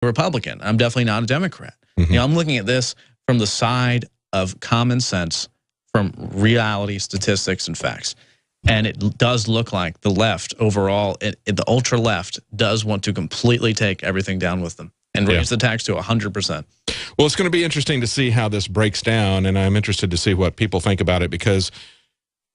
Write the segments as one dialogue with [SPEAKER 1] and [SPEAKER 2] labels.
[SPEAKER 1] a Republican. I'm definitely not a Democrat.
[SPEAKER 2] Mm-hmm.
[SPEAKER 1] You know, I'm looking at this from the side of common sense, from reality, statistics, and facts. And it does look like the left overall, the ultra left, does want to completely take everything down with them and raise the tax to 100%.
[SPEAKER 2] Well, it's going to be interesting to see how this breaks down, and I'm interested to see what people think about it, because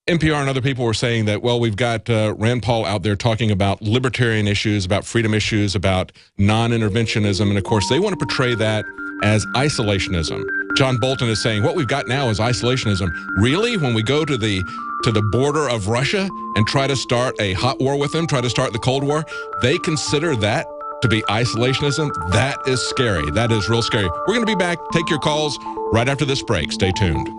[SPEAKER 2] NPR and other people were saying that, well, we've got Rand Paul out there talking about libertarian issues, about freedom issues, about non-interventionism, and of course they want to portray that as isolationism. John Bolton is saying what we've got now is isolationism. Really? When we go to the border of Russia and try to start a hot war with them, try to start the Cold War, they consider that to be isolationism? That is scary. That is real scary. We're going to be back. Take your calls right after this break. Stay tuned.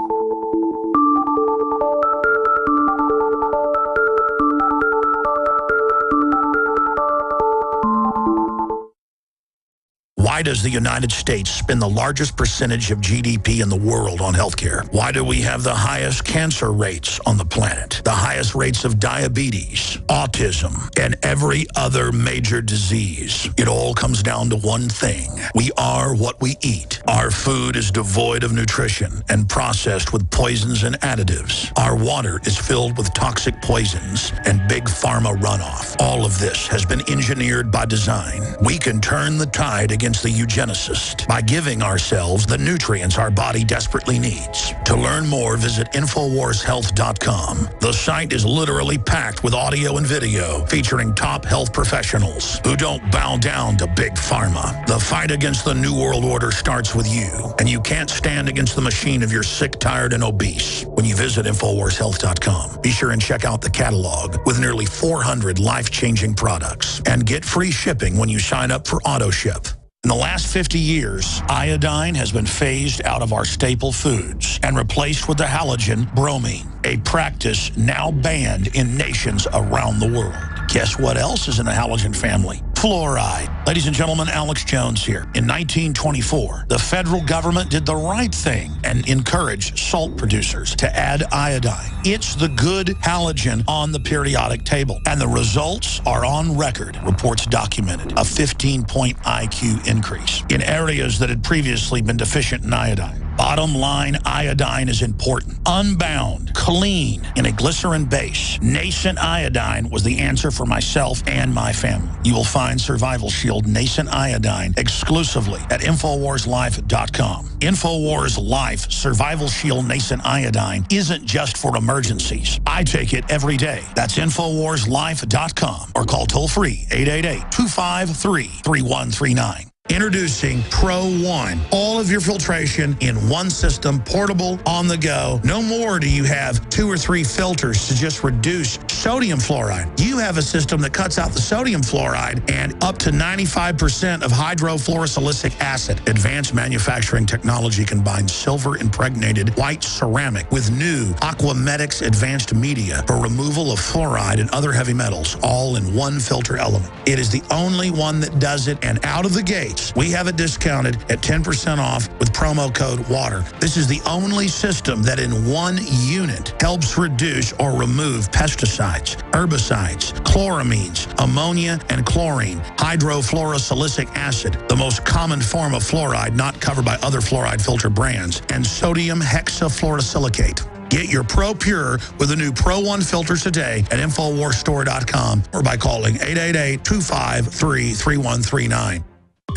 [SPEAKER 3] Why does the United States spend the largest percentage of GDP in the world on healthcare? Why do we have the highest cancer rates on the planet, the highest rates of diabetes, autism, and every other major disease? It all comes down to one thing. We are what we eat. Our food is devoid of nutrition and processed with poisons and additives. Our water is filled with toxic poisons and big pharma runoff. All of this has been engineered by design. We can turn the tide against the eugenicist by giving ourselves the nutrients our body desperately needs. To learn more, visit InfoWarsHealth.com. The site is literally packed with audio and video featuring top health professionals who don't bow down to big pharma. The fight against the New World Order starts with you, and you can't stand against the machine if you're sick, tired, and obese. When you visit InfoWarsHealth.com, be sure and check out the catalog with nearly 400 life-changing products, and get free shipping when you sign up for AutoShip. In the last 50 years, iodine has been phased out of our staple foods and replaced with the halogen bromine, a practice now banned in nations around the world. Guess what else is in the halogen family? Fluoride. Ladies and gentlemen, Alex Jones here. In 1924, the federal government did the right thing and encouraged salt producers to add iodine. It's the good halogen on the periodic table, and the results are on record. Reports documented a 15-point IQ increase in areas that had previously been deficient in iodine. Bottom line, iodine is important. Unbound, clean, in a glycerin base. Nascent iodine was the answer for myself and my family. You will find Survival Shield Nascent Iodine exclusively at InfoWarsLife.com. InfoWars Life Survival Shield Nascent Iodine isn't just for emergencies. I take it every day. That's InfoWarsLife.com, or call toll-free 888-253-3139. Introducing Pro One. All of your filtration in one system, portable, on the go. No more do you have 2 or 3 filters to just reduce sodium fluoride. You have a system that cuts out the sodium fluoride and up to 95% of hydrofluorosilicic acid. Advanced manufacturing technology combines silver-impregnated white ceramic with new Aquamedics advanced media for removal of fluoride and other heavy metals, all in one filter element. It is the only one that does it, and out of the gate, we have it discounted at 10% off with promo code WATER. This is the only system that in one unit helps reduce or remove pesticides, herbicides, chloramines, ammonia, and chlorine, hydrofluorosilicic acid, the most common form of fluoride not covered by other fluoride filter brands, and sodium hexafluorosilicate. Get your Pro Pure with the new Pro One filters today at InfoWarsStore.com or by calling 888-253-3139.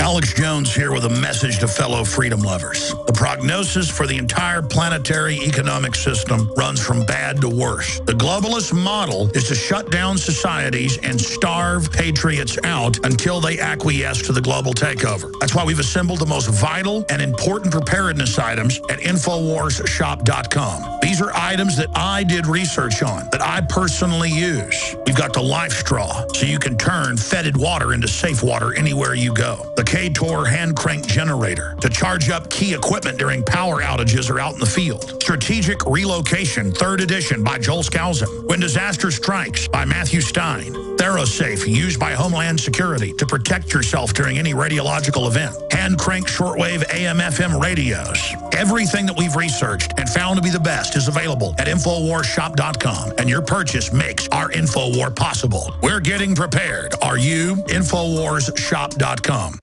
[SPEAKER 3] Alex Jones here with a message to fellow freedom lovers. The prognosis for the entire planetary economic system runs from bad to worse. The globalist model is to shut down societies and starve patriots out until they acquiesce to the global takeover. That's why we've assembled the most vital and important preparedness items at InfoWarsShop.com. These are items that I did research on, that I personally use. We've got the Life Straw, so you can turn fetid water into safe water anywhere you go. The K-Tor hand crank generator to charge up key equipment during power outages or out in the field. Strategic Relocation, 3rd edition by Joel Skousen. When Disaster Strikes by Matthew Stein. ThyroSafe, used by Homeland Security to protect yourself during any radiological event. Hand crank shortwave AM/FM radios. Everything that we've researched and found to be the best is available at InfoWarsShop.com, and your purchase makes our InfoWar possible. We're getting prepared. Are you? InfoWarsShop.com.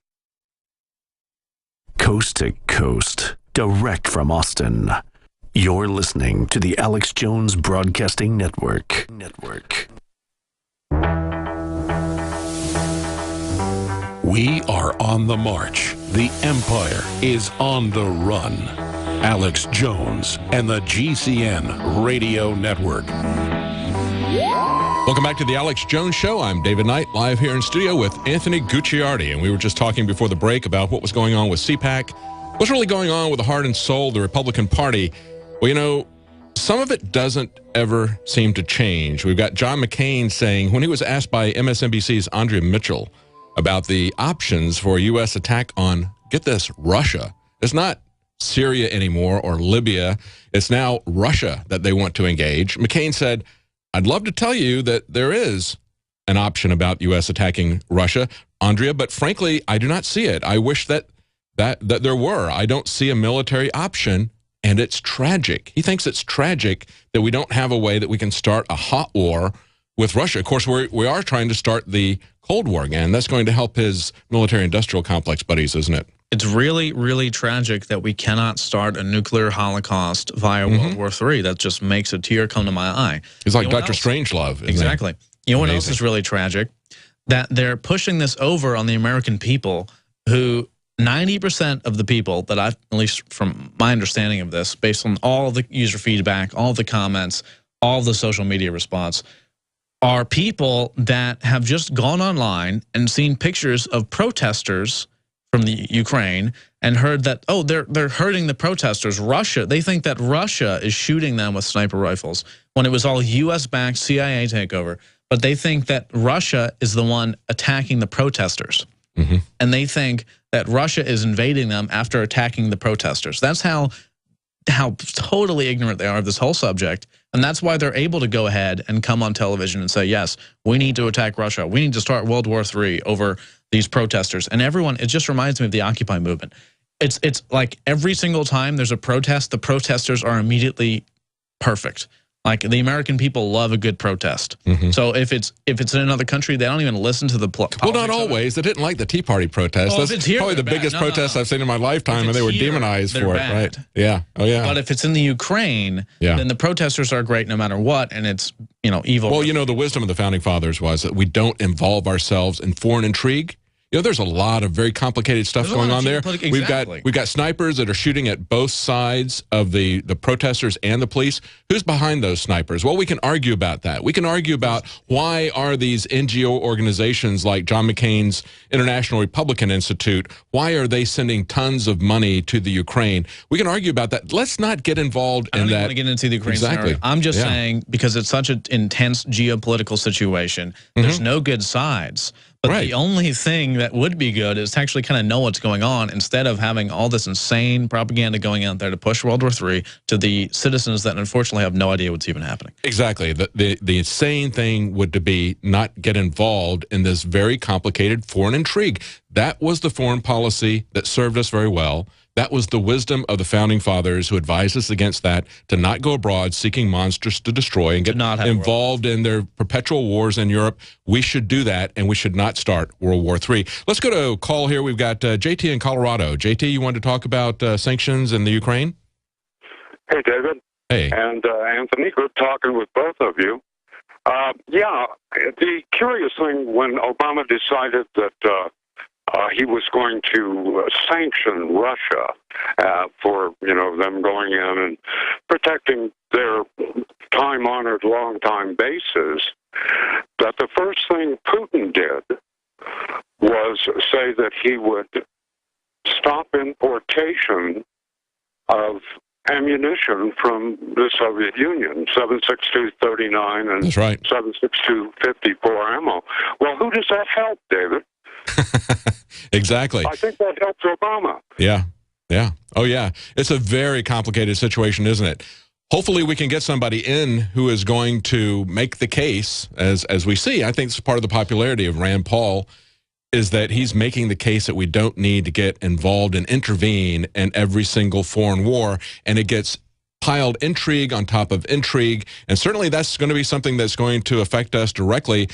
[SPEAKER 4] Coast to coast, direct from Austin. You're listening to the Alex Jones Broadcasting Network.
[SPEAKER 5] We are on the march. The empire is on the run. Alex Jones and the GCN Radio Network.
[SPEAKER 2] Welcome back to the Alex Jones Show. I'm David Knight, live here in studio with Anthony Gucciardi. And we were just talking before the break about what was going on with CPAC. What's really going on with the heart and soul of the Republican Party? Well, you know, some of it doesn't ever seem to change. We've got John McCain saying, when he was asked by MSNBC's Andrea Mitchell about the options for a U.S. attack on, get this, Russia. It's not Syria anymore or Libya. It's now Russia that they want to engage. McCain said, I'd love to tell you that there is an option about U.S. attacking Russia, Andrea, but frankly, I do not see it. I wish that there were. I don't see a military option, and it's tragic. He thinks it's tragic that we don't have a way that we can start a hot war with Russia. Of course, we are trying to start the Cold War again. That's going to help his military-industrial complex buddies, isn't it?
[SPEAKER 1] It's really, really tragic that we cannot start a nuclear holocaust via World War III. That just makes a tear come to my eye.
[SPEAKER 2] It's like Dr. Strangelove.
[SPEAKER 1] Exactly. You know what else is really tragic? That they're pushing this over on the American people, who 90% of the people that I've, at least from my understanding of this, based on all the user feedback, all the comments, all the social media response, are people that have just gone online and seen pictures of protesters from the Ukraine and heard that, oh, they're hurting the protesters. Russia, they think that Russia is shooting them with sniper rifles when it was all US-backed CIA takeover. But they think that Russia is the one attacking the protesters. And they think that Russia is invading them after attacking the protesters. That's how totally ignorant they are of this whole subject. And that's why they're able to go ahead and come on television and say, yes, we need to attack Russia. We need to start World War III over these protesters. And everyone, it just reminds me of the Occupy movement. It's like every single time there's a protest, the protesters are immediately perfect. Like the American people love a good protest. So if it's in another country, they don't even listen to the politics.
[SPEAKER 2] Well, not always. They didn't like the Tea Party protest.
[SPEAKER 1] Well,
[SPEAKER 2] That's probably the biggest protest I've seen in my lifetime, and they were demonized for it. Right? Yeah. Oh, yeah.
[SPEAKER 1] But if it's in the Ukraine, then the protesters are great no matter what, and it's, you know, evil.
[SPEAKER 2] Well, you know, the wisdom of the Founding Fathers was that we don't involve ourselves in foreign intrigue. You know, there's a lot of very complicated stuff going on there. We've got snipers that are shooting at both sides of the protesters and the police. Who's behind those snipers? Well, we can argue about that. We can argue about why are these NGO organizations like John McCain's International Republican Institute, why are they sending tons of money to the Ukraine? We can argue about that. Let's not get involved in that.
[SPEAKER 1] I don't want to get into the Ukraine scenario. I'm just saying, because it's such an intense geopolitical situation, there's no good sides. But the only thing that would be good is to actually kind of know what's going on instead of having all this insane propaganda going out there to push World War III to the citizens that unfortunately have no idea what's even happening.
[SPEAKER 2] Exactly. The insane thing would be not get involved in this very complicated foreign intrigue. That was the foreign policy that served us very well. That was the wisdom of the Founding Fathers who advised us against that, to not go abroad seeking monsters to destroy and get involved in their perpetual wars in Europe. We should do that, and we should not start World War III. Let's go to a call here. We've got JT in Colorado. JT, you wanted to talk about sanctions in the Ukraine?
[SPEAKER 6] Hey, David.
[SPEAKER 2] Hey.
[SPEAKER 6] And Anthony, good talking with both of you. Yeah, the curious thing when Obama decided that he was going to sanction Russia for, you know, them going in and protecting their time-honored, long-time bases, that the first thing Putin did was say that he would stop importation of ammunition from the Soviet Union, 7.62-39 and 7.62-54 ammo. Well, who does that help, David?
[SPEAKER 2] Exactly.
[SPEAKER 6] I think that helps Obama.
[SPEAKER 2] Yeah. Yeah. Oh, yeah. It's a very complicated situation, isn't it? Hopefully we can get somebody in who is going to make the case, as we see. I think it's part of the popularity of Rand Paul, is that he's making the case that we don't need to get involved and intervene in every single foreign war, and it gets piled intrigue on top of intrigue, and certainly that's going to be something that's going to affect us directly.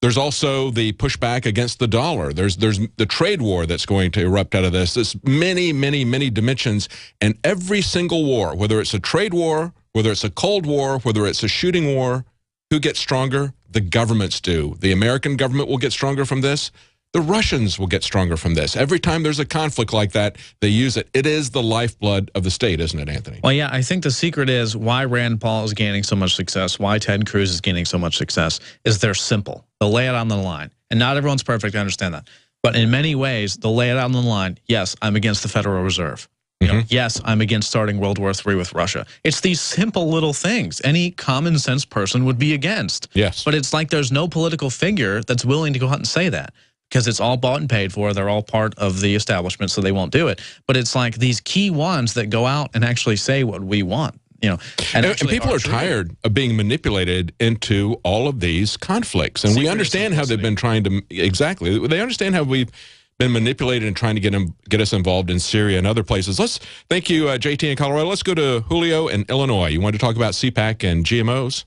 [SPEAKER 2] There's also the pushback against the dollar. There's the trade war that's going to erupt out of this. There's many, many, many dimensions. And every single war, whether it's a trade war, whether it's a Cold War, whether it's a shooting war, who gets stronger? The governments do. The American government will get stronger from this. The Russians will get stronger from this. Every time there's a conflict like that, they use it. It is the lifeblood of the state, isn't it, Anthony?
[SPEAKER 1] Well, yeah, I think the secret is why Rand Paul is gaining so much success, why Ted Cruz is gaining so much success, is they're simple. They'll lay it on the line. And not everyone's perfect, I understand that. But in many ways, they'll lay it out on the line. Yes, I'm against the Federal Reserve. You know, yes, I'm against starting World War III with Russia. It's these simple little things any common sense person would be against.
[SPEAKER 2] Yes.
[SPEAKER 1] But it's like there's no political figure that's willing to go out and say that, because it's all bought and paid for. They're all part of the establishment, so they won't do it. But it's like these key ones that go out and actually say what we want. You know,
[SPEAKER 2] and people are tired of being manipulated into all of these conflicts. And we understand how they've been trying to, exactly, they understand how we've been manipulated and trying to get us involved in Syria and other places. Let's thank you, JT in Colorado. Let's go to Julio in Illinois. You wanted to talk about CPAC and GMOs?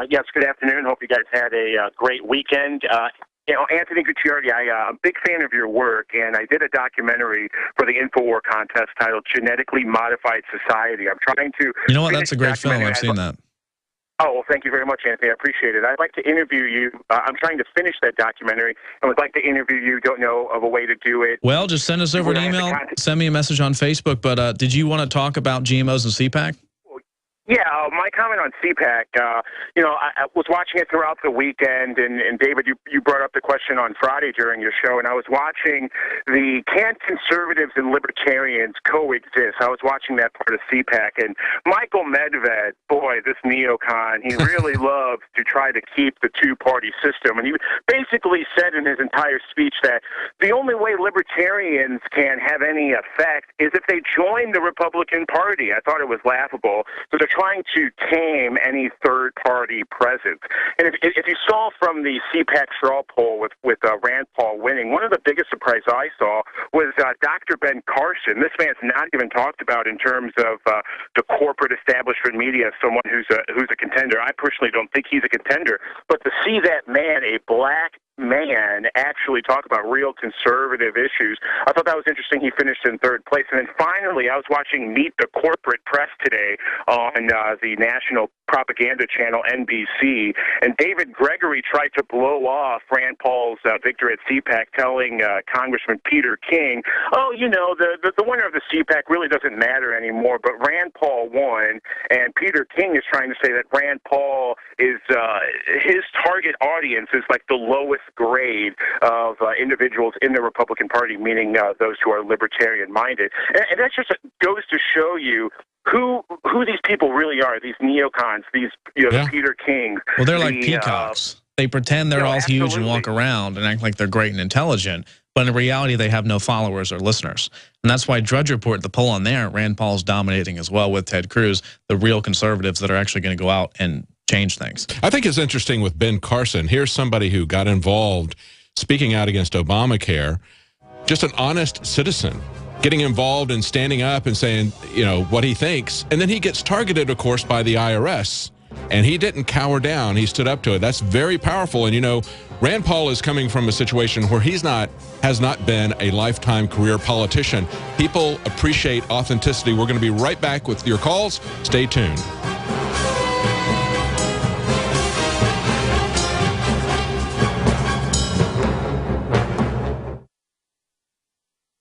[SPEAKER 7] Yes, good afternoon. Hope you guys had a great weekend. You know, Anthony Gutierrez, I'm a big fan of your work, and I did a documentary for the InfoWar contest titled Genetically Modified Society. I'm trying to...
[SPEAKER 1] You know what? That's a great film. I've seen that.
[SPEAKER 7] Oh, well, thank you very much, Anthony. I appreciate it. I'd like to interview you. I'm trying to finish that documentary and would like to interview you. Don't know of a way to do it.
[SPEAKER 1] Well, just send us over an email, send me a message on Facebook. But did you want to talk about GMOs and CPAC?
[SPEAKER 7] Yeah, my comment on CPAC, you know, I was watching it throughout the weekend, and David, you brought up the question on Friday during your show, and I was watching can conservatives and libertarians coexist? I was watching that part of CPAC, and Michael Medved, boy, this neocon, he really loves to try to keep the two-party system, and he basically said in his entire speech that the only way libertarians can have any effect is if they join the Republican Party. I thought it was laughable. So they're trying to tame any third-party presence. And if you saw from the CPAC straw poll with Rand Paul winning, one of the biggest surprises I saw was Dr. Ben Carson. This man's not even talked about in terms of the corporate establishment media, someone who's a contender. I personally don't think he's a contender, but to see that man, a black man, actually talk about real conservative issues, I thought that was interesting. He finished in third place. And then finally, I was watching Meet the Corporate Press today on the national propaganda channel NBC, and David Gregory tried to blow off Rand Paul's victory at CPAC, telling Congressman Peter King, oh, you know, the winner of the CPAC really doesn't matter anymore, but Rand Paul won, and Peter King is trying to say that Rand Paul is, his target audience is like the lowest grade of individuals in the Republican Party, meaning those who are libertarian-minded. And that just goes to show you who these people really are, these neocons, these, you know, the Peter Kings.
[SPEAKER 1] Well, they're like peacocks. They pretend they're all huge and walk around and act like they're great and intelligent, but in reality, they have no followers or listeners. And that's why Drudge Report, the poll on there, Rand Paul's dominating as well with Ted Cruz, the real conservatives that are actually going to go out and change things.
[SPEAKER 2] I think it's interesting with Ben Carson. Here's somebody who got involved speaking out against Obamacare, just an honest citizen getting involved and standing up and saying, you know, what he thinks. And then he gets targeted, of course, by the IRS. And he didn't cower down. He stood up to it. That's very powerful. And, you know, Rand Paul is coming from a situation where has not been a lifetime career politician. People appreciate authenticity. We're going to be right back with your calls. Stay tuned.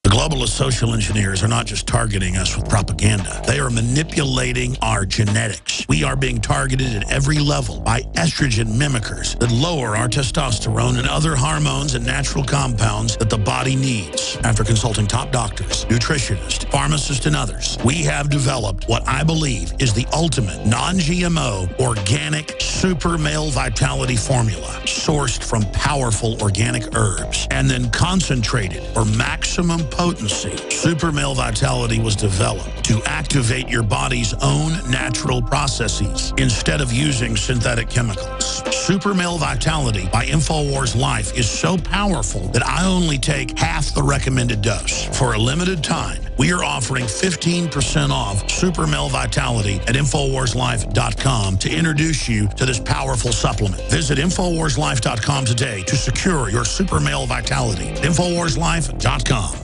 [SPEAKER 3] Globalist social engineers are not just targeting us with propaganda. They are manipulating our genetics. We are being targeted at every level by estrogen mimickers that lower our testosterone and other hormones and natural compounds that the body needs. After consulting top doctors, nutritionists, pharmacists, and others, we have developed what I believe is the ultimate non-GMO organic super male vitality formula sourced from powerful organic herbs and then concentrated for maximum potency. Super Male Vitality was developed to activate your body's own natural processes instead of using synthetic chemicals. Super Male Vitality by InfoWars Life is so powerful that I only take half the recommended recommended dose. For a limited time, we are offering 15% off Super Male Vitality at InfoWarsLife.com to introduce you to this powerful supplement. Visit InfoWarsLife.com today to secure your Super Male Vitality. InfoWarsLife.com.